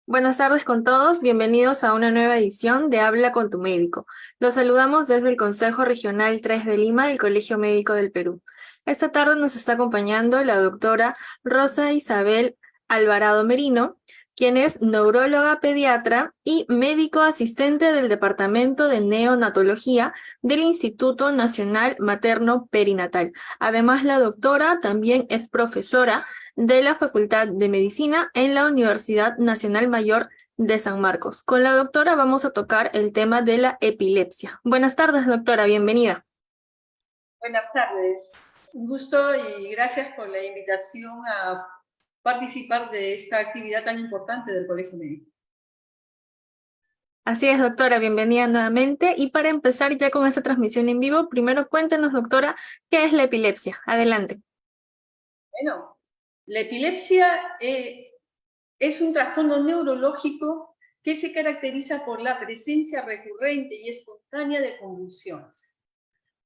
Buenas tardes con todos, bienvenidos a una nueva edición de Habla con tu médico. Los saludamos desde el Consejo Regional 3 de Lima del Colegio Médico del Perú. Esta tarde nos está acompañando la doctora Rosa Isabel Alvarado Merino, quien es neuróloga pediatra y médico asistente del Departamento de Neonatología del Instituto Nacional Materno Perinatal. Además, la doctora también es profesora de la Facultad de Medicina en la Universidad Nacional Mayor de San Marcos. Con la doctora vamos a tocar el tema de la epilepsia. Buenas tardes, doctora, bienvenida. Buenas tardes. Un gusto y gracias por la invitación a participar de esta actividad tan importante del Colegio Médico. Así es, doctora, bienvenida nuevamente. Y para empezar ya con esta transmisión en vivo, primero cuéntenos, doctora, ¿qué es la epilepsia? Adelante. Bueno, la epilepsia es un trastorno neurológico que se caracteriza por la presencia recurrente y espontánea de convulsiones.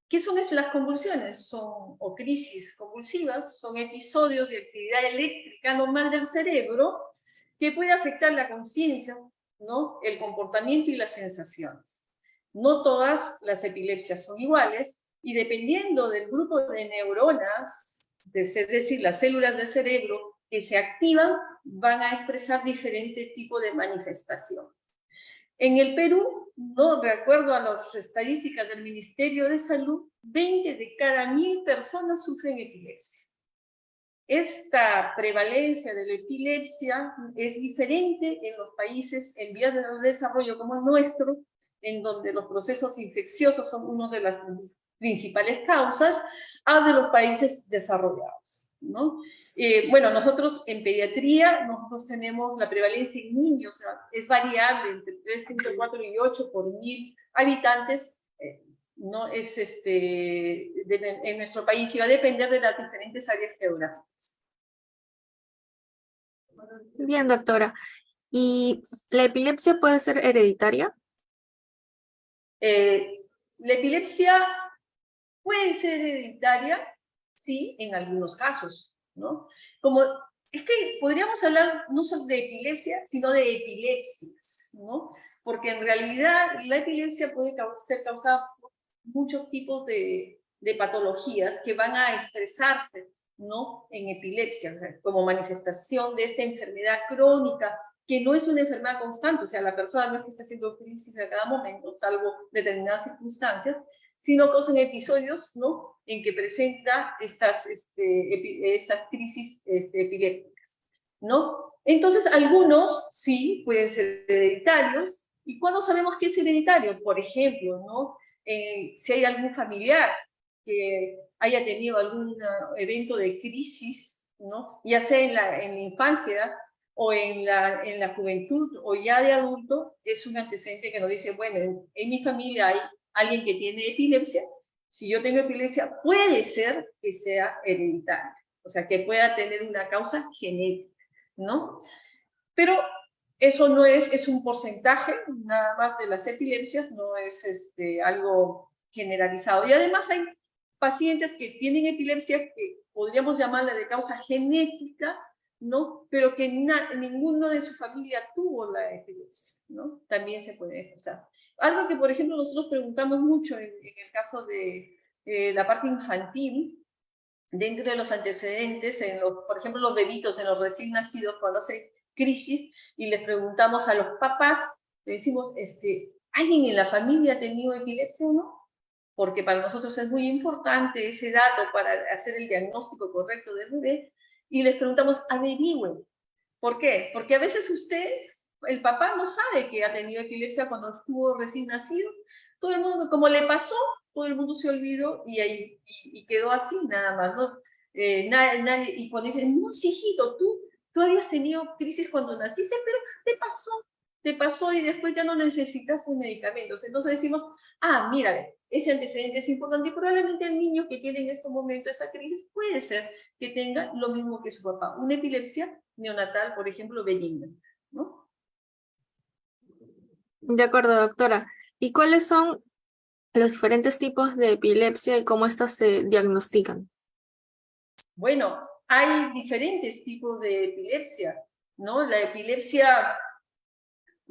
¿Qué son las convulsiones? O crisis convulsivas, son episodios de actividad eléctrica normal del cerebro que puede afectar la conciencia, ¿no?, el comportamiento y las sensaciones. No todas las epilepsias son iguales y dependiendo del grupo de neuronas, es decir, las células del cerebro que se activan, van a expresar diferente tipo de manifestación. En el Perú, no, de acuerdo a las estadísticas del Ministerio de Salud, 20 de cada 1000 personas sufren epilepsia. Esta prevalencia de la epilepsia es diferente en los países en vías de desarrollo como el nuestro, en donde los procesos infecciosos son una de las principales causas, a de los países desarrollados, ¿no? Bueno, nosotros en pediatría, nosotros tenemos la prevalencia en niños, o sea, es variable entre 3.4 y 8 por 1000 habitantes, no es en nuestro país, y va a depender de las diferentes áreas geográficas. Bien, doctora. ¿Y la epilepsia puede ser hereditaria? La epilepsia puede ser hereditaria, sí, en algunos casos, ¿no? Es que podríamos hablar no solo de epilepsia, sino de epilepsias, ¿no? Porque en realidad la epilepsia puede ser causada por muchos tipos de patologías que van a expresarse, ¿no?, en epilepsia, o sea, como manifestación de esta enfermedad crónica, que no es una enfermedad constante, o sea, la persona no es que está haciendo crisis a cada momento, salvo determinadas circunstancias, sino que son episodios, ¿no?, en que presenta estas crisis epilépticas, ¿no? Entonces, algunos sí pueden ser hereditarios. ¿Y cuándo sabemos que es hereditario? Por ejemplo, ¿no?, si hay algún familiar que haya tenido algún evento de crisis, ¿no?, ya sea en la infancia o en la juventud o ya de adulto, es un antecedente que nos dice, bueno, en mi familia hay alguien que tiene epilepsia. Si yo tengo epilepsia, puede ser que sea hereditaria, o sea, que pueda tener una causa genética, ¿no? Pero eso no es un porcentaje nada más de las epilepsias, no es algo generalizado. Y además hay pacientes que tienen epilepsia que podríamos llamarla de causa genética, ¿no?, pero que ninguno de su familia tuvo la epilepsia, ¿no? También se puede expresar. Algo que, por ejemplo, nosotros preguntamos mucho en el caso de la parte infantil, dentro de los antecedentes, por ejemplo, los bebitos, en los recién nacidos, cuando hace crisis, y les preguntamos a los papás, le decimos, ¿alguien en la familia ha tenido epilepsia o no? Porque para nosotros es muy importante ese dato para hacer el diagnóstico correcto del bebé, y les preguntamos, averigüen. ¿Por qué? Porque a veces el papá no sabe que ha tenido epilepsia cuando estuvo recién nacido. Todo el mundo, como le pasó, todo el mundo se olvidó y quedó así nada más, ¿no? Nadie, y cuando dicen, no, sí, hijito, tú habías tenido crisis cuando naciste, pero te pasó y después ya no necesitas medicamentos. Entonces decimos, mira, ese antecedente es importante y probablemente el niño que tiene en este momento esa crisis puede ser que tenga lo mismo que su papá, una epilepsia neonatal, por ejemplo, benigna, ¿no? De acuerdo, doctora. ¿Y cuáles son los diferentes tipos de epilepsia y cómo estas se diagnostican? Bueno, hay diferentes tipos de epilepsia, ¿no? La epilepsia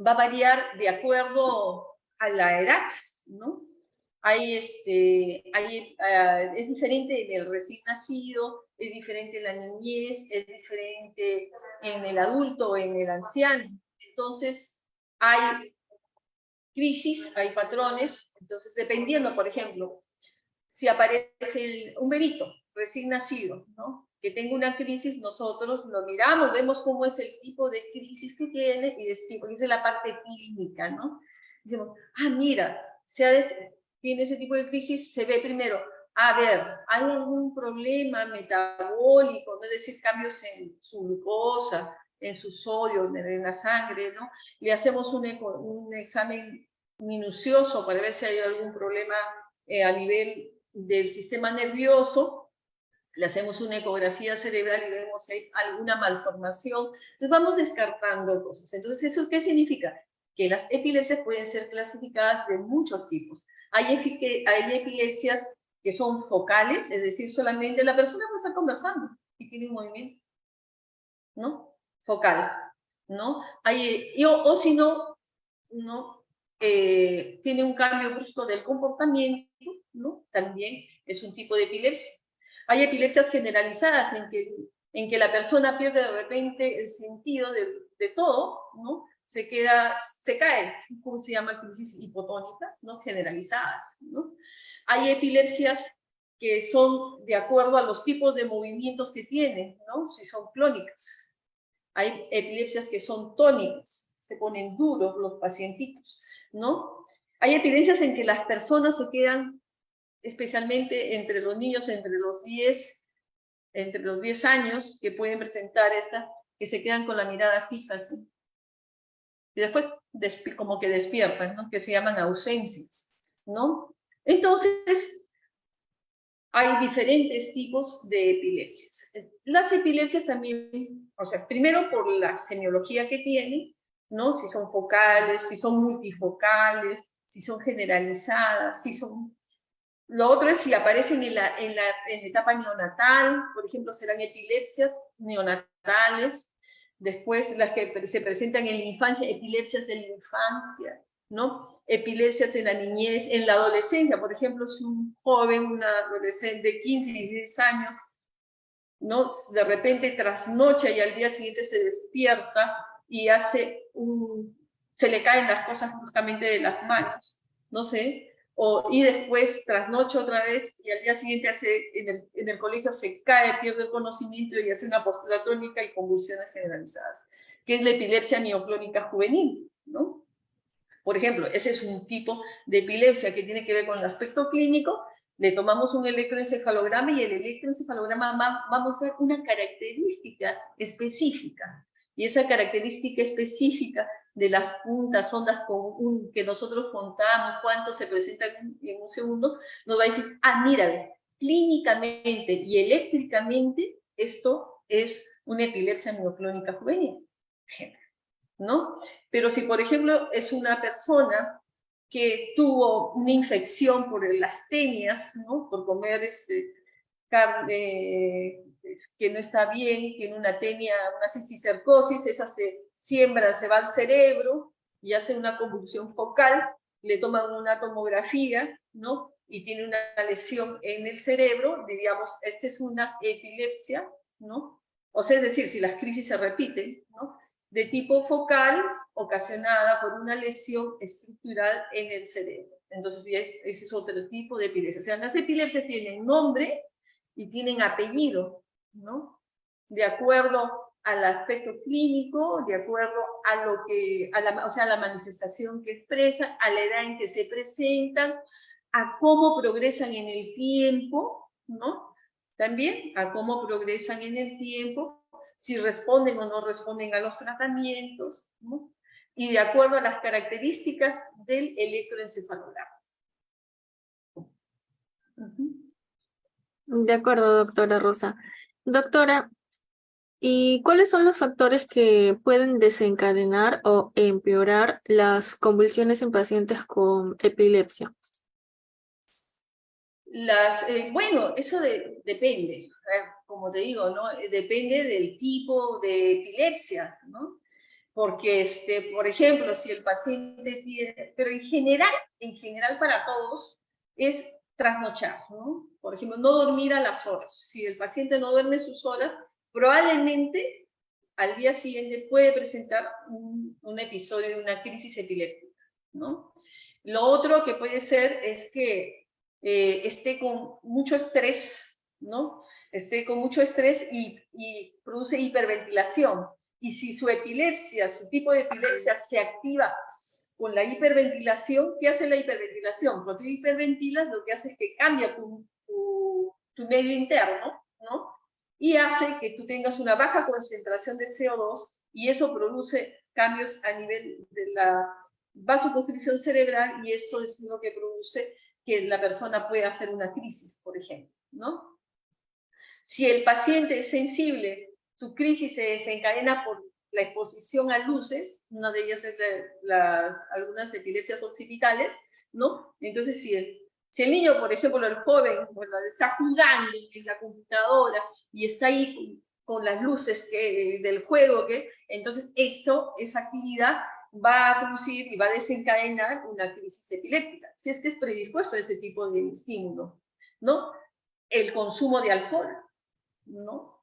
va a variar de acuerdo a la edad, ¿no? Es diferente en el recién nacido, es diferente en la niñez, es diferente en el adulto o en el anciano. Entonces, hay crisis, hay patrones, entonces dependiendo, por ejemplo, si aparece un bebito recién nacido, ¿no? Que tenga una crisis, nosotros lo miramos, vemos cómo es el tipo de crisis que tiene y decimos, esa es la parte clínica, ¿no? Decimos, mira, tiene ese tipo de crisis, se ve primero, a ver, ¿hay algún problema metabólico? ¿No? Es decir, cambios en su glucosa, en su sodio, en la sangre, ¿no? Le hacemos un examen minucioso para ver si hay algún problema a nivel del sistema nervioso, le hacemos una ecografía cerebral y vemos si hay alguna malformación. Entonces vamos descartando cosas. Entonces, ¿eso qué significa? Que las epilepsias pueden ser clasificadas de muchos tipos. Hay epilepsias que son focales, es decir, solamente la persona puede estar conversando y tiene un movimiento, ¿no? Focal, ¿no? O si no, ¿no? Tiene un cambio brusco del comportamiento, ¿no? También es un tipo de epilepsia. Hay epilepsias generalizadas en que la persona pierde de repente el sentido de todo, ¿no? Se cae, ¿cómo se llama? Crisis hipotónicas, ¿no? Generalizadas, ¿no? Hay epilepsias que son de acuerdo a los tipos de movimientos que tienen, ¿no? Si son clónicas. Hay epilepsias que son tónicas, se ponen duros los pacientitos, ¿no? Hay epilepsias en que las personas se quedan, especialmente entre los niños, entre los 10 años, que pueden presentar que se quedan con la mirada fija, ¿sí? Y después como que despiertan, ¿no? Que se llaman ausencias, ¿no? Entonces, hay diferentes tipos de epilepsias. Las epilepsias también, o sea, primero por la semiología que tienen, ¿no? Si son focales, si son multifocales, si son generalizadas, si son... Lo otro es si aparecen en la etapa neonatal, por ejemplo, serán epilepsias neonatales. Después, las que se presentan en la infancia, epilepsias en la infancia, ¿no? Epilepsias en la niñez, en la adolescencia, por ejemplo, si un joven, una adolescente de 15, 16 años, ¿no? De repente trasnocha y al día siguiente se despierta y se le caen las cosas justamente de las manos, no sé, y después trasnocha otra vez y al día siguiente en el colegio se cae, pierde el conocimiento y hace una postura tónica y convulsiones generalizadas, que es la epilepsia mioclónica juvenil, ¿no? Por ejemplo, ese es un tipo de epilepsia que tiene que ver con el aspecto clínico. Le tomamos un electroencefalograma y el electroencefalograma va a mostrar una característica específica. Y esa característica específica de las puntas, ondas que nosotros contamos, cuánto se presenta en un segundo, nos va a decir, mira, clínicamente y eléctricamente esto es una epilepsia mioclónica juvenil, ¿no? Pero si, por ejemplo, es una persona que tuvo una infección por las tenias, ¿no? Por comer carne que no está bien, tiene una tenia, una cisticercosis, esa se siembra, se va al cerebro y hace una convulsión focal, le toman una tomografía, ¿no? Y tiene una lesión en el cerebro, diríamos, esta es una epilepsia, ¿no? O sea, es decir, si las crisis se repiten, ¿no? De tipo focal ocasionada por una lesión estructural en el cerebro. Entonces, ese es otro tipo de epilepsia. O sea, las epilepsias tienen nombre y tienen apellido, ¿no? De acuerdo al aspecto clínico, de acuerdo a la manifestación que expresa, a la edad en que se presentan, a cómo progresan en el tiempo, ¿no? También a cómo progresan en el tiempo, si responden o no responden a los tratamientos, ¿no? Y de acuerdo a las características del electroencefalograma. De acuerdo, doctora Rosa. Doctora, ¿y cuáles son los factores que pueden desencadenar o empeorar las convulsiones en pacientes con epilepsia? Bueno, eso depende, como te digo, ¿no? Depende del tipo de epilepsia, ¿no? porque, por ejemplo, si el paciente tiene, pero en general para todos, es trasnochar, ¿no? Por ejemplo, no dormir a las horas. Si el paciente no duerme sus horas, probablemente al día siguiente puede presentar un episodio de una crisis epiléptica, ¿no? Lo otro que puede ser es que esté con mucho estrés, ¿no? Esté con mucho estrés y produce hiperventilación. Y si su epilepsia, su tipo de epilepsia se activa con la hiperventilación, ¿qué hace la hiperventilación? Cuando tú hiperventilas, lo que hace es que cambia tu medio interno, ¿no? Y hace que tú tengas una baja concentración de CO2 y eso produce cambios a nivel de la vasoconstricción cerebral y eso es lo que produce que la persona pueda hacer una crisis, por ejemplo, ¿no? Si el paciente es sensible, su crisis se desencadena por la exposición a luces, una de ellas es algunas epilepsias occipitales, ¿no? Entonces, si el niño, por ejemplo, el joven, bueno, está jugando en la computadora y está ahí con las luces del juego, entonces esa actividad va a producir y va a desencadenar una crisis epiléptica, si es que es predispuesto a ese tipo de estímulo, ¿no? El consumo de alcohol, ¿no?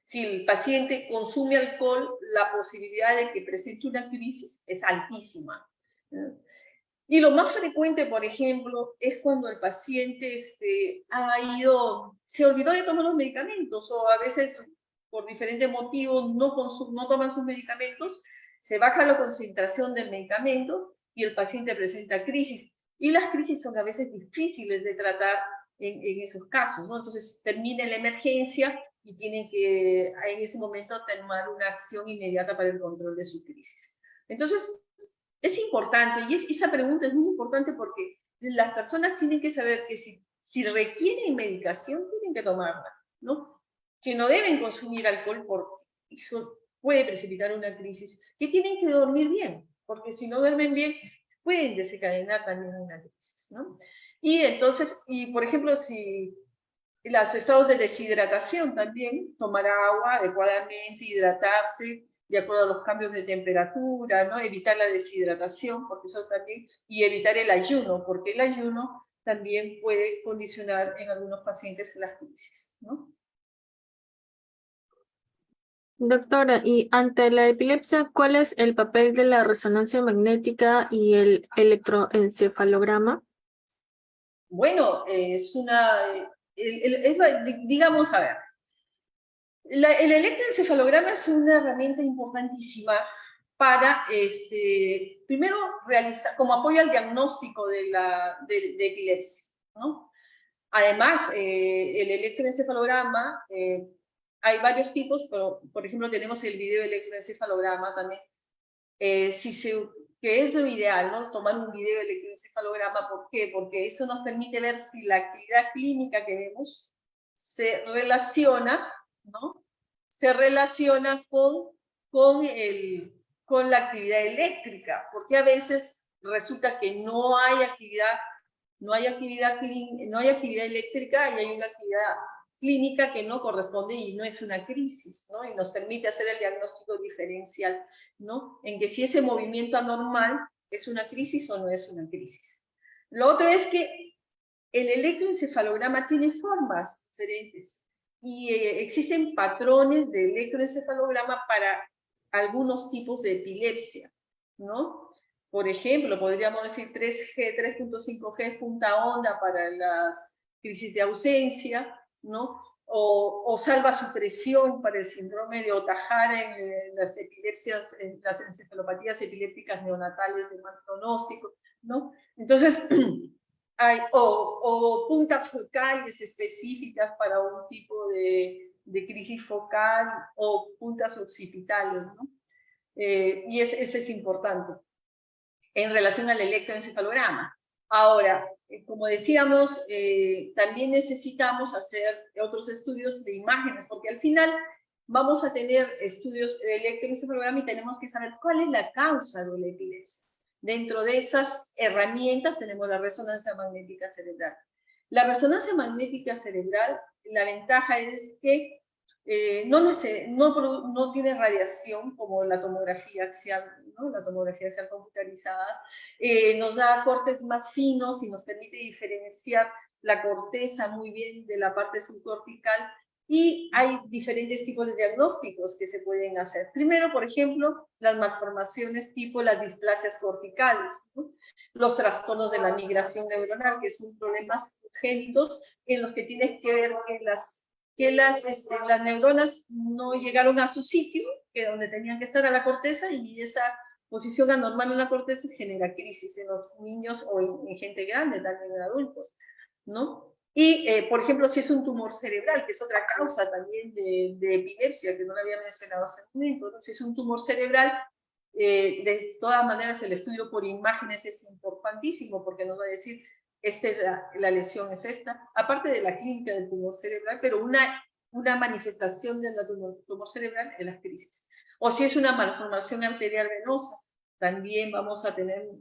Si el paciente consume alcohol, la posibilidad de que presente una crisis es altísima, ¿no? Y lo más frecuente, por ejemplo, es cuando el paciente se olvidó de tomar los medicamentos o a veces por diferentes motivos no toman sus medicamentos, se baja la concentración del medicamento y el paciente presenta crisis. Y las crisis son a veces difíciles de tratar en esos casos, ¿no? Entonces termina la emergencia y tienen que en ese momento tomar una acción inmediata para el control de su crisis. Entonces, es importante, y esa pregunta es muy importante porque las personas tienen que saber que si requieren medicación, tienen que tomarla, ¿no? Que no deben consumir alcohol porque eso puede precipitar una crisis, que tienen que dormir bien, porque si no duermen bien, pueden desencadenar también una crisis, ¿no? Y entonces, por ejemplo, si los estados de deshidratación también, tomar agua adecuadamente, hidratarse de acuerdo a los cambios de temperatura, ¿no? Evitar la deshidratación, porque eso también, y evitar el ayuno, porque el ayuno también puede condicionar en algunos pacientes las crisis, ¿no? Doctora, y ante la epilepsia, ¿cuál es el papel de la resonancia magnética y el electroencefalograma? Bueno, digamos, a ver, el electroencefalograma es una herramienta importantísima para, primero, realizar, como apoyo al diagnóstico de epilepsia, ¿no? Además, el electroencefalograma, hay varios tipos, pero, por ejemplo, tenemos el video electroencefalograma también, que es lo ideal, ¿no? Tomar un video electroencefalograma, ¿por qué? Porque eso nos permite ver si la actividad clínica que vemos se relaciona, ¿no? Se relaciona con la actividad eléctrica, porque a veces resulta que no hay actividad eléctrica y hay una actividad clínica que no corresponde y no es una crisis, ¿no? Y nos permite hacer el diagnóstico diferencial, ¿no? En que si ese movimiento anormal es una crisis o no es una crisis. Lo otro es que el electroencefalograma tiene formas diferentes y existen patrones de electroencefalograma para algunos tipos de epilepsia, ¿no? Por ejemplo, podríamos decir 3G, 3.5G punta onda para las crisis de ausencia, ¿no? O salva supresión para el síndrome de Ohtahara en las epilepsias, en las encefalopatías epilépticas neonatales de mal pronóstico, ¿no? Entonces, o puntas focales específicas para un tipo de crisis focal o puntas occipitales, ¿no? Y ese es importante en relación al electroencefalograma. Ahora, como decíamos, también necesitamos hacer otros estudios de imágenes, porque al final vamos a tener estudios de electroencefalograma y tenemos que saber cuál es la causa de la epilepsia. Dentro de esas herramientas tenemos la resonancia magnética cerebral. La resonancia magnética cerebral, la ventaja es que no tiene radiación como la tomografía axial, ¿no? La tomografía axial computarizada. Nos da cortes más finos y nos permite diferenciar la corteza muy bien de la parte subcortical, y hay diferentes tipos de diagnósticos que se pueden hacer. Primero, por ejemplo, las malformaciones tipo las displasias corticales, ¿no? Los trastornos de la migración neuronal, que son problemas congénitos en los que tienes que ver que las neuronas no llegaron a su sitio, que donde tenían que estar, a la corteza, y esa posición anormal en la corteza genera crisis en los niños o en gente grande, también en adultos, ¿no? Y, por ejemplo, si es un tumor cerebral, que es otra causa también de epilepsia, que no lo había mencionado hace un momento, ¿no? Si es un tumor cerebral, de todas maneras el estudio por imágenes es importantísimo, porque nos va a decir, la lesión es esta, aparte de la clínica del tumor cerebral, pero una manifestación del tumor cerebral es la crisis. O si es una malformación arterial venosa, también vamos a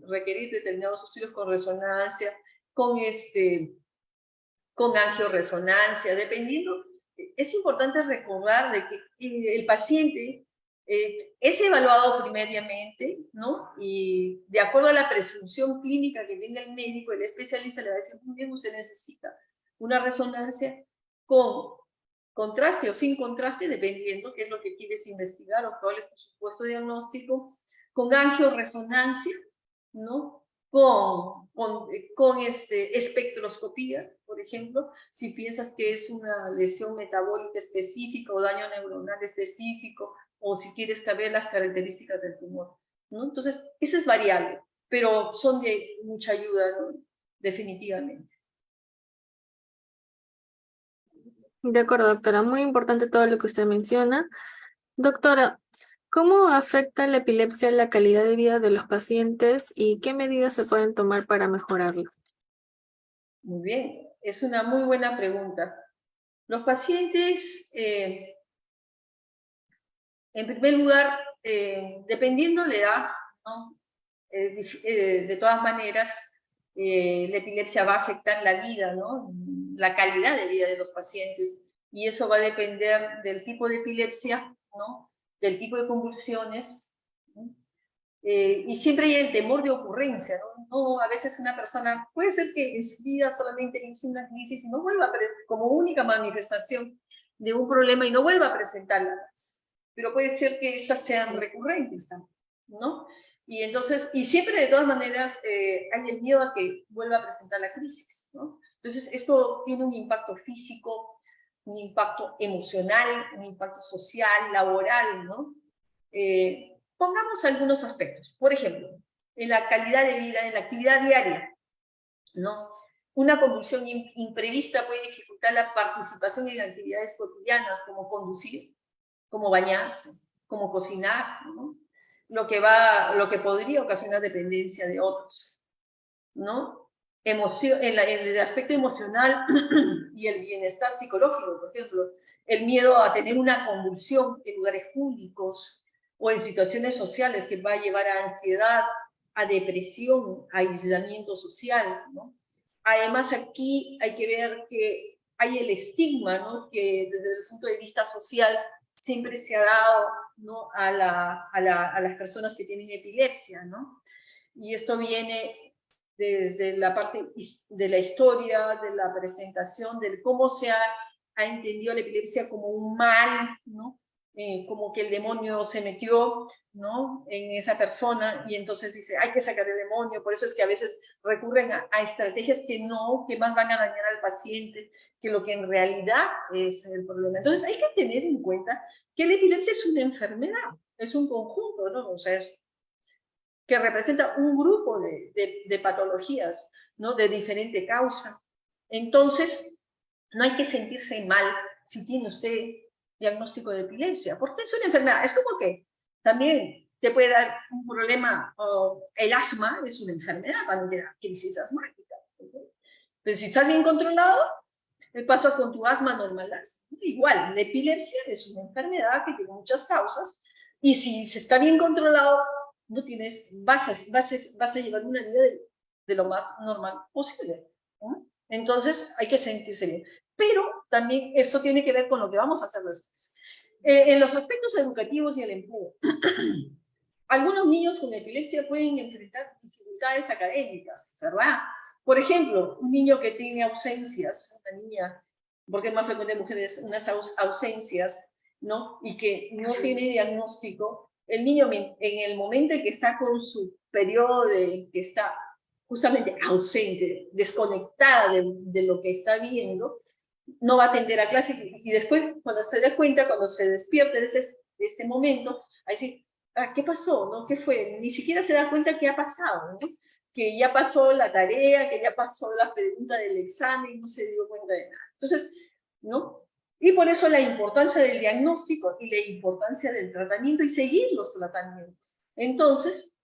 requerir determinados estudios con resonancia, con angioresonancia, dependiendo. Es importante recordar de que el paciente es evaluado primariamente, ¿no? Y de acuerdo a la presunción clínica que tenga el médico, el especialista le va a decir, muy bien, usted necesita una resonancia con contraste o sin contraste, dependiendo qué es lo que quieres investigar o cuál es tu supuesto diagnóstico, con angioresonancia, ¿no? Con espectroscopía, por ejemplo, si piensas que es una lesión metabólica específica o daño neuronal específico, o si quieres saber las características del tumor, ¿no? Entonces, eso es variable, pero son de mucha ayuda, ¿no? Definitivamente. De acuerdo, doctora. Muy importante todo lo que usted menciona. Doctora, ¿cómo afecta la epilepsia la calidad de vida de los pacientes y qué medidas se pueden tomar para mejorarlo? Muy bien, es una muy buena pregunta. Los pacientes, en primer lugar, dependiendo la edad, ¿no? De todas maneras, la epilepsia va a afectar la vida, ¿no? La calidad de vida de los pacientes, y eso va a depender del tipo de epilepsia, ¿no? Del tipo de convulsiones, ¿no? Y siempre hay el temor de ocurrencia, ¿no? No, a veces una persona, puede ser que en su vida solamente hizo una crisis y no vuelva como única manifestación de un problema y no vuelva a presentarla más. Pero puede ser que estas sean recurrentes, ¿no? Y entonces, y siempre de todas maneras hay el miedo a que vuelva a presentar la crisis, ¿no? Entonces, esto tiene un impacto físico, un impacto emocional, un impacto social, laboral, ¿no? Pongamos algunos aspectos. Por ejemplo, en la calidad de vida, en la actividad diaria, ¿no? Una convulsión imprevista puede dificultar la participación en actividades cotidianas, como conducir, como bañarse, como cocinar, ¿no? Lo que podría ocasionar dependencia de otros, ¿no? En el aspecto emocional y el bienestar psicológico, por ejemplo, el miedo a tener una convulsión en lugares públicos o en situaciones sociales, que va a llevar a ansiedad, a depresión, a aislamiento social, ¿no? Además, aquí hay que ver que hay el estigma, ¿no? Que desde el punto de vista social siempre se ha dado, ¿no? a las personas que tienen epilepsia, ¿no? Y esto viene desde la parte de la historia, de la presentación, de cómo se ha entendido la epilepsia como un mal, ¿no? Como que el demonio se metió, ¿no? En esa persona, y entonces dice, hay que sacar el demonio. Por eso es que a veces recurren a estrategias que más van a dañar al paciente que lo que en realidad es el problema. Entonces hay que tener en cuenta que la epilepsia es una enfermedad, es un conjunto, ¿no? O sea, que representa un grupo de patologías, ¿no? De diferente causa. Entonces, no hay que sentirse mal si tiene usted diagnóstico de epilepsia, porque es una enfermedad. Es como que también te puede dar un problema, el asma es una enfermedad, también te da crisis asmática. Pero si estás bien controlado, pasa con tu asma normal. Igual, la epilepsia es una enfermedad que tiene muchas causas, y si se está bien controlado, no tienes, vas a llevar una vida de lo más normal posible, ¿no? Entonces hay que sentirse bien. pero también eso tiene que ver con lo que vamos a hacer después. En los aspectos educativos y el empleo, algunos niños con epilepsia pueden enfrentar dificultades académicas, ¿verdad? Por ejemplo, un niño que tiene ausencias, una niña, porque es más frecuente en mujeres, unas ausencias, ¿no? Y que no tiene diagnóstico, el niño en el momento en que está con su periodo que está justamente ausente, desconectada de lo que está viendo, no va a atender a clase y después, cuando se dé cuenta, cuando se despierte de ese momento, ahí sí, ¿qué pasó? ¿No? ¿Qué fue? Ni siquiera se da cuenta qué ha pasado, ¿no? Que ya pasó la tarea, que ya pasó la pregunta del examen, no se dio cuenta de nada. Entonces, ¿no? Y por eso la importancia del diagnóstico y la importancia del tratamiento y seguir los tratamientos. Entonces,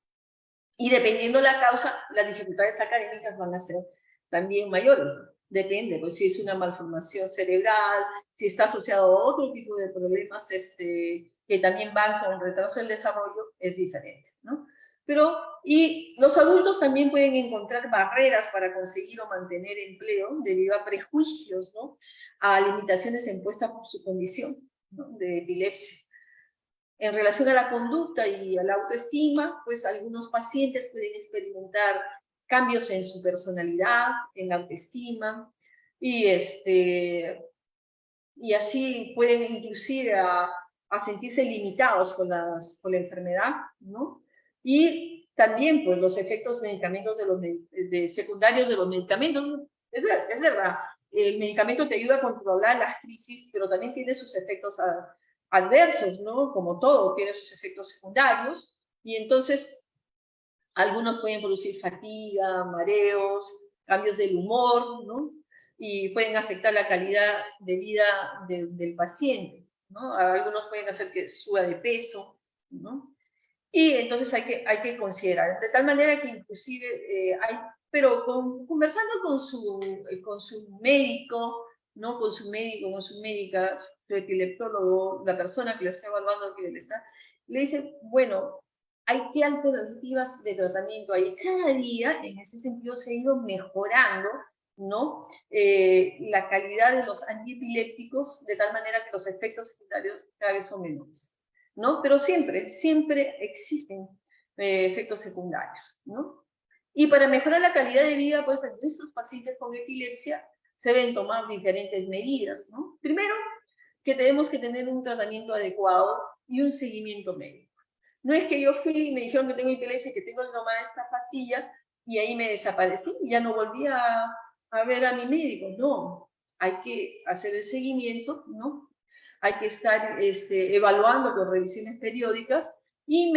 y dependiendo la causa, las dificultades académicas van a ser también mayores. Depende, pues si es una malformación cerebral, si está asociado a otro tipo de problemas que también van con retraso del desarrollo, es diferente, ¿no? Pero, y los adultos también pueden encontrar barreras para conseguir o mantener empleo debido a prejuicios, ¿no? A limitaciones impuestas por su condición, ¿no? De epilepsia. En relación a la conducta y a la autoestima, pues algunos pacientes pueden experimentar cambios en su personalidad, en la autoestima, y, y así pueden inclusive a sentirse limitados por la enfermedad, ¿no? Y también, pues, los efectos medicamentos secundarios de los medicamentos. Es verdad, el medicamento te ayuda a controlar las crisis, pero también tiene sus efectos adversos, ¿no? Como todo, tiene sus efectos secundarios, y entonces algunos pueden producir fatiga, mareos, cambios del humor, ¿no? Y pueden afectar la calidad de vida del paciente, ¿no? Algunos pueden hacer que suba de peso, ¿no? Y entonces hay que considerar, de tal manera que inclusive pero conversando con su médico, ¿no? Con su médico, con su médica, su epileptólogo, la persona que le está evaluando, le dice, bueno, ¿qué alternativas de tratamiento hay? Cada día, en ese sentido, se ha ido mejorando, ¿no? La calidad de los antiepilépticos, de tal manera que los efectos secundarios cada vez son menores, ¿no? Pero siempre existen efectos secundarios, ¿no? Y para mejorar la calidad de vida, pues, en nuestros pacientes con epilepsia se deben tomar diferentes medidas, ¿no? Primero, que tenemos que tener un tratamiento adecuado y un seguimiento médico. No es que yo fui y me dijeron que tengo epilepsia y que tengo que tomar esta pastilla y ahí me desaparecí y ya no volví a ver a mi médico. No, hay que hacer el seguimiento, ¿no? Hay que estar evaluando con revisiones periódicas y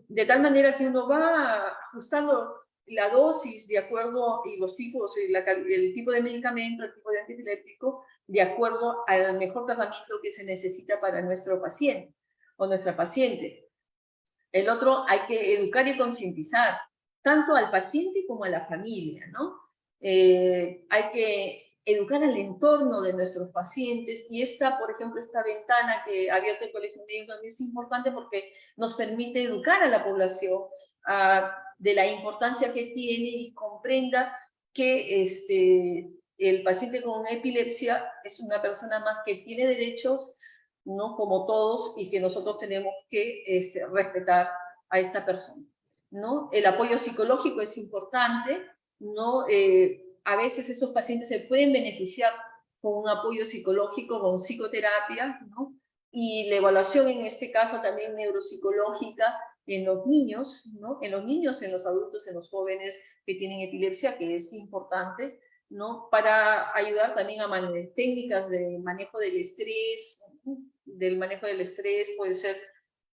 de tal manera que uno va ajustando la dosis de acuerdo y los tipos, el tipo de medicamento, el tipo de antiepiléptico, de acuerdo al mejor tratamiento que se necesita para nuestro paciente o nuestra paciente. El otro, hay que educar y concientizar, tanto al paciente como a la familia, ¿no? Hay que educar al entorno de nuestros pacientes, y por ejemplo, esta ventana que ha abierto el Colegio Médico también es importante porque nos permite educar a la población de la importancia que tiene y comprenda que el paciente con epilepsia es una persona más que tiene derechos, ¿no? Como todos, y que nosotros tenemos que respetar a esta persona, ¿no? El apoyo psicológico es importante, ¿no? A veces esos pacientes se pueden beneficiar con un apoyo psicológico, con psicoterapia, ¿no? Y la evaluación en este caso también neuropsicológica en los niños, ¿no? En los niños, en los adultos, en los jóvenes que tienen epilepsia, que es importante, ¿no? Para ayudar también a técnicas de manejo del estrés, puede ser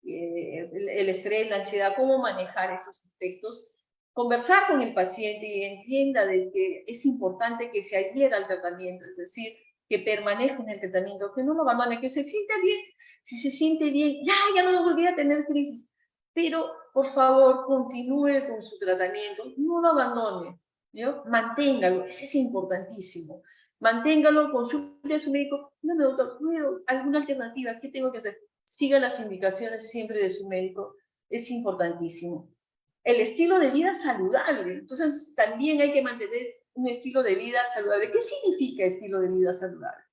el estrés, la ansiedad, cómo manejar estos aspectos, conversar con el paciente y entienda de que es importante que se adhiera al tratamiento, es decir, que permanezca en el tratamiento, que no lo abandone, que se sienta bien. Si se siente bien, ya no volví a tener crisis, pero por favor continúe con su tratamiento, no lo abandone, ¿no? Manténgalo, eso es importantísimo. Manténgalo, consulte a su médico, no, doctor, ¿no alguna alternativa? ¿Qué tengo que hacer? Siga las indicaciones siempre de su médico, es importantísimo. el estilo de vida saludable. Entonces, también hay que mantener un estilo de vida saludable. ¿Qué significa estilo de vida saludable?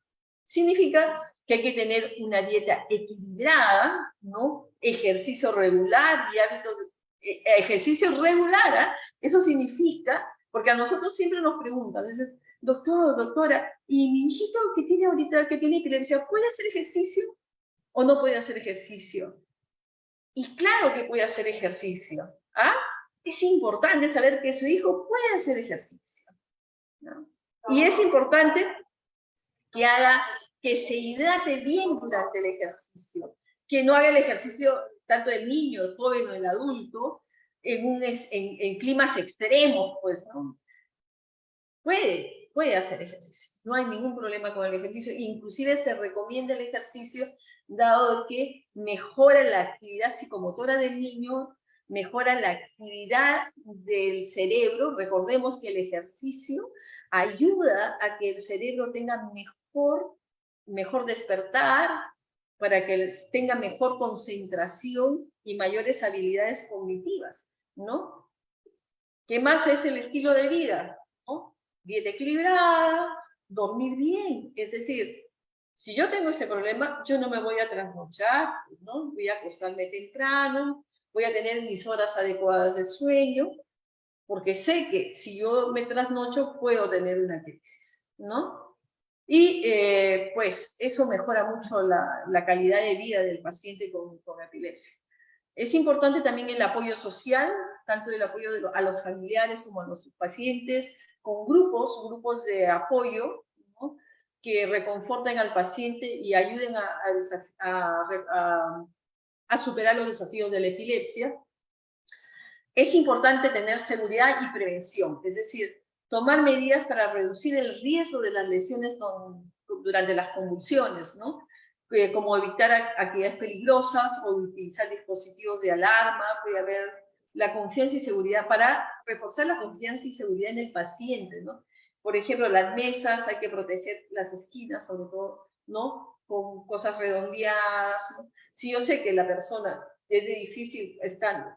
Significa que hay que tener una dieta equilibrada, ¿no? Ejercicio regular y hábitos, ejercicio regular, ¿eh? Eso significa, porque a nosotros siempre nos preguntan, dices, doctor, doctora, ¿y mi hijito que tiene ahorita, que tiene epilepsia, puede hacer ejercicio o no puede hacer ejercicio? Y claro que puede hacer ejercicio, ¿ah? Es importante saber que su hijo puede hacer ejercicio, ¿no? Y es importante que haga, que se hidrate bien durante el ejercicio, que no haga el ejercicio tanto el niño, el joven o el adulto en climas extremos, pues, ¿no? Puede hacer ejercicio, no hay ningún problema con el ejercicio, inclusive se recomienda el ejercicio dado que mejora la actividad psicomotora del niño, mejora la actividad del cerebro. Recordemos que el ejercicio ayuda a que el cerebro tenga mejor despertar, para que tenga mejor concentración y mayores habilidades cognitivas, ¿no? ¿Qué más es el estilo de vida? ¿No? Dieta equilibrada, dormir bien, es decir, si yo tengo ese problema, yo no me voy a trasnochar, ¿no? Voy a acostarme temprano, voy a tener mis horas adecuadas de sueño, porque sé que si yo me trasnocho puedo tener una crisis, ¿no? Y pues eso mejora mucho la calidad de vida del paciente con epilepsia. Es importante también el apoyo social, tanto el apoyo a los familiares como a los pacientes, con grupos de apoyo, ¿no? Que reconforten al paciente y ayuden a superar los desafíos de la epilepsia. Es importante tener seguridad y prevención, es decir, tomar medidas para reducir el riesgo de las lesiones durante las convulsiones, ¿no? Como evitar actividades peligrosas o utilizar dispositivos de alarma. Puede haber la confianza y seguridad, para reforzar la confianza y seguridad en el paciente, ¿no? Por ejemplo, las mesas, hay que proteger las esquinas, sobre todo, ¿no? Con cosas redondeadas, ¿no? Si yo sé que la persona es de difícil estar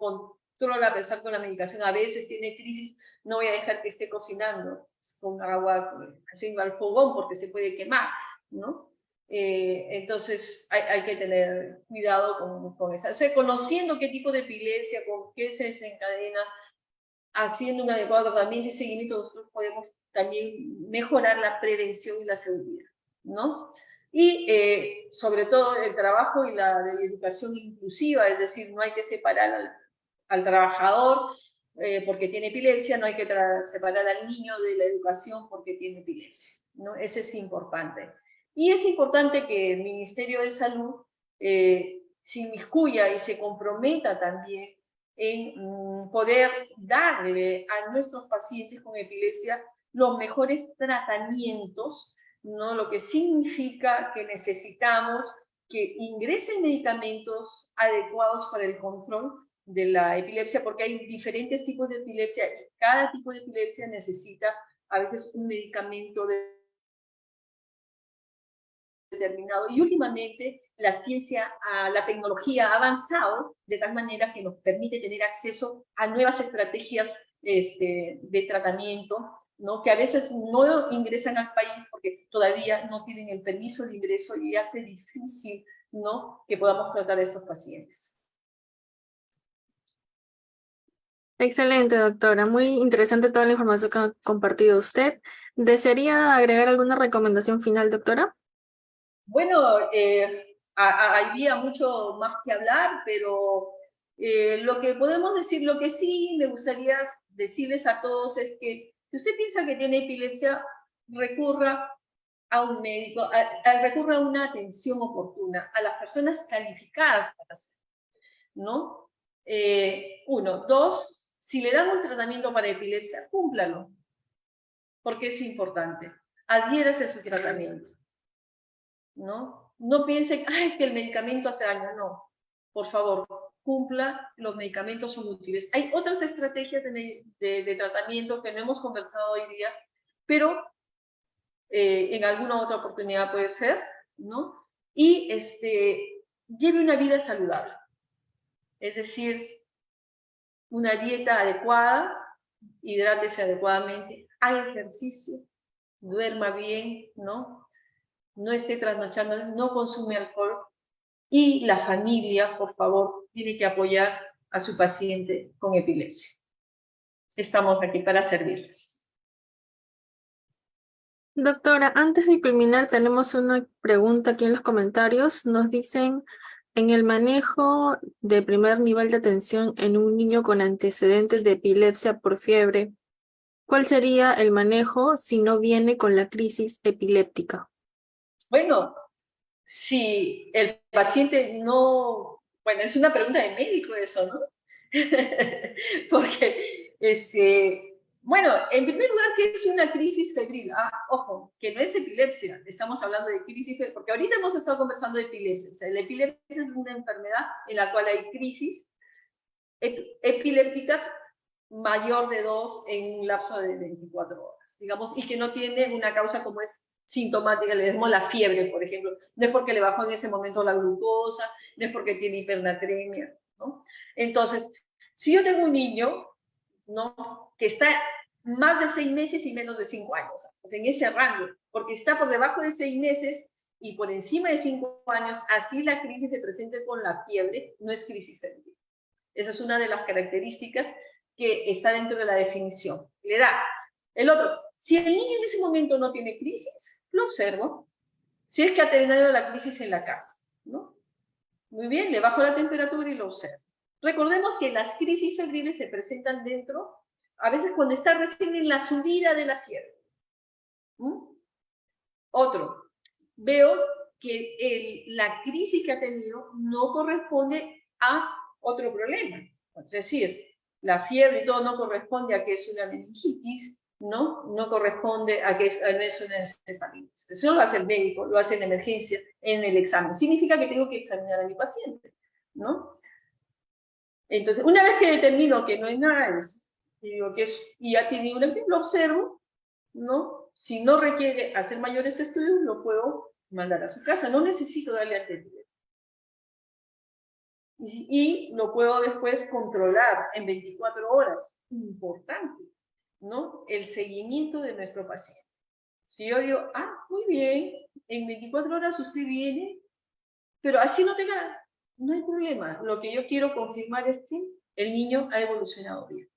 a pesar con la medicación, a veces tiene crisis, no voy a dejar que esté cocinando con agua, haciendo al fogón, porque se puede quemar, ¿no? Entonces hay que tener cuidado con eso. O sea, conociendo qué tipo de epilepsia, con qué se desencadena, haciendo un adecuado tratamiento y seguimiento, nosotros podemos también mejorar la prevención y la seguridad, ¿no? Y sobre todo el trabajo y la educación inclusiva, es decir, no hay que separar al trabajador porque tiene epilepsia, no hay que separar al niño de la educación porque tiene epilepsia, ¿no? Eso es importante. Y es importante que el Ministerio de Salud se inmiscuya y se comprometa también en poder darle a nuestros pacientes con epilepsia los mejores tratamientos, ¿no? Lo que significa que necesitamos que ingresen medicamentos adecuados para el control de la epilepsia, porque hay diferentes tipos de epilepsia y cada tipo de epilepsia necesita a veces un medicamento determinado. Y últimamente la ciencia, la tecnología ha avanzado de tal manera que nos permite tener acceso a nuevas estrategias de tratamiento, ¿no? Que a veces no ingresan al país porque todavía no tienen el permiso de ingreso y hace difícil, ¿no?, que podamos tratar a estos pacientes. Excelente, doctora. Muy interesante toda la información que ha compartido usted. ¿Desearía agregar alguna recomendación final, doctora? Bueno, había mucho más que hablar, pero lo que podemos decir, lo que sí me gustaría decirles a todos es que si usted piensa que tiene epilepsia, recurra a un médico, recurra a una atención oportuna, a las personas calificadas para hacerlo, ¿no? Uno. Dos, si le dan un tratamiento para epilepsia, cúmplalo, porque es importante. Adhiérase a su tratamiento, ¿no? No piensen, ay, que el medicamento hace daño. No, por favor, cumpla, los medicamentos son útiles. Hay otras estrategias de tratamiento que no hemos conversado hoy día, pero en alguna otra oportunidad puede ser, ¿no? Y lleve una vida saludable. Es decir, una dieta adecuada, hidrátese adecuadamente, haga ejercicio, duerma bien, ¿no? No esté trasnochando, no consume alcohol. Y la familia, por favor, tiene que apoyar a su paciente con epilepsia. Estamos aquí para servirles. Doctora, antes de culminar, tenemos una pregunta aquí en los comentarios. Nos dicen, en el manejo de primer nivel de atención en un niño con antecedentes de epilepsia por fiebre, ¿cuál sería el manejo si no viene con la crisis epiléptica? Bueno, si el paciente no... Bueno, es una pregunta de médico eso, ¿no? Porque, bueno, en primer lugar, ¿qué es una crisis febril? Ojo, que no es epilepsia, estamos hablando de crisis febril, porque ahorita hemos estado conversando de epilepsia. O sea, la epilepsia es una enfermedad en la cual hay crisis epilépticas mayor de 2 en un lapso de 24 horas, digamos, y que no tiene una causa como es sintomática, le decimos la fiebre, por ejemplo, no es porque le bajó en ese momento la glucosa, no es porque tiene hipernatremia, ¿no? Entonces, si yo tengo un niño, ¿no?, que está más de 6 meses y menos de 5 años, pues en ese rango, porque está por debajo de 6 meses y por encima de 5 años, así la crisis se presente con la fiebre, no es crisis febril. Esa es una de las características que está dentro de la definición. Le da. El otro, si el niño en ese momento no tiene crisis, lo observo. Si es que ha tenido la crisis en la casa, ¿no? Muy bien, le bajo la temperatura y lo observo. Recordemos que las crisis febriles se presentan dentro, a veces cuando está recién en la subida de la fiebre. Otro, veo que la crisis que ha tenido no corresponde a otro problema. Es decir, la fiebre y todo no corresponde a que es una meningitis, ¿no? No corresponde a que no es una encefalitis. Eso lo hace el médico, lo hace en emergencia, en el examen. Significa que tengo que examinar a mi paciente, ¿no? Entonces, una vez que determino que no es nada de eso, y digo que es, y ha tenido un ejemplo, lo observo, ¿no? Si no requiere hacer mayores estudios, lo puedo mandar a su casa. No necesito darle antibiótico. Y lo puedo después controlar en 24 horas. Importante, ¿no? El seguimiento de nuestro paciente. Si yo digo, muy bien, en 24 horas usted viene, pero así no hay problema. Lo que yo quiero confirmar es que el niño ha evolucionado bien,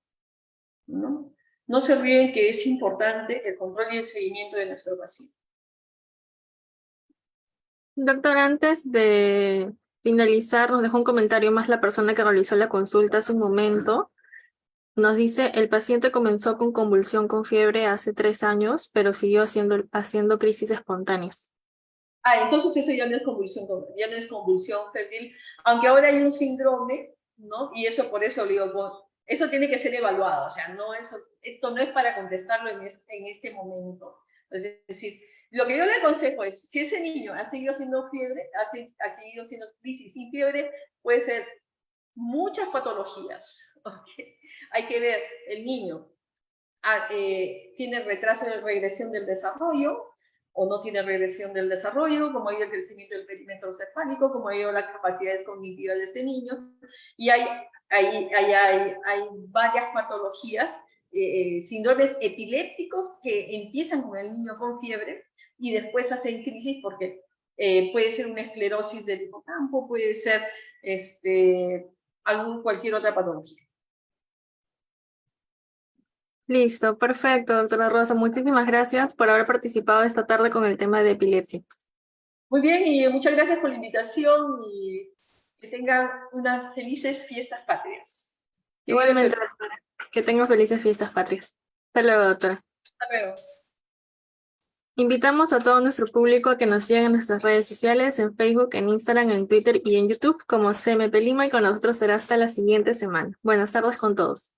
¿no? No se olviden que es importante el control y el seguimiento de nuestro paciente. Doctor, antes de finalizar, nos dejó un comentario más la persona que realizó la consulta hace un momento. Nos dice, el paciente comenzó con convulsión con fiebre hace 3 años, pero siguió haciendo crisis espontáneas. Entonces eso ya no es convulsión febril, aunque ahora hay un síndrome, ¿no? Y eso por eso le digo, eso tiene que ser evaluado, o sea, esto no es para contestarlo en este momento. Es decir, lo que yo le aconsejo es, si ese niño ha seguido haciendo fiebre, ha seguido haciendo crisis sin fiebre, puede ser muchas patologías, ¿okay? Hay que ver, el niño tiene retraso de regresión del desarrollo, o no tiene regresión del desarrollo, como ha ido el crecimiento del perímetro cefálico, como ha ido las capacidades cognitivas de este niño, y hay varias patologías, síndromes epilépticos que empiezan con el niño con fiebre y después hacen crisis porque puede ser una esclerosis del hipocampo, puede ser cualquier otra patología. Listo, perfecto, doctora Rosa. Muchísimas gracias por haber participado esta tarde con el tema de epilepsia. Muy bien, y muchas gracias por la invitación y que tengan unas felices fiestas patrias. Igualmente, doctora, que tengan felices fiestas patrias. Hasta luego, doctora. Hasta luego. Invitamos a todo nuestro público a que nos sigan en nuestras redes sociales, en Facebook, en Instagram, en Twitter y en YouTube como CMP Lima, y con nosotros será hasta la siguiente semana. Buenas tardes con todos.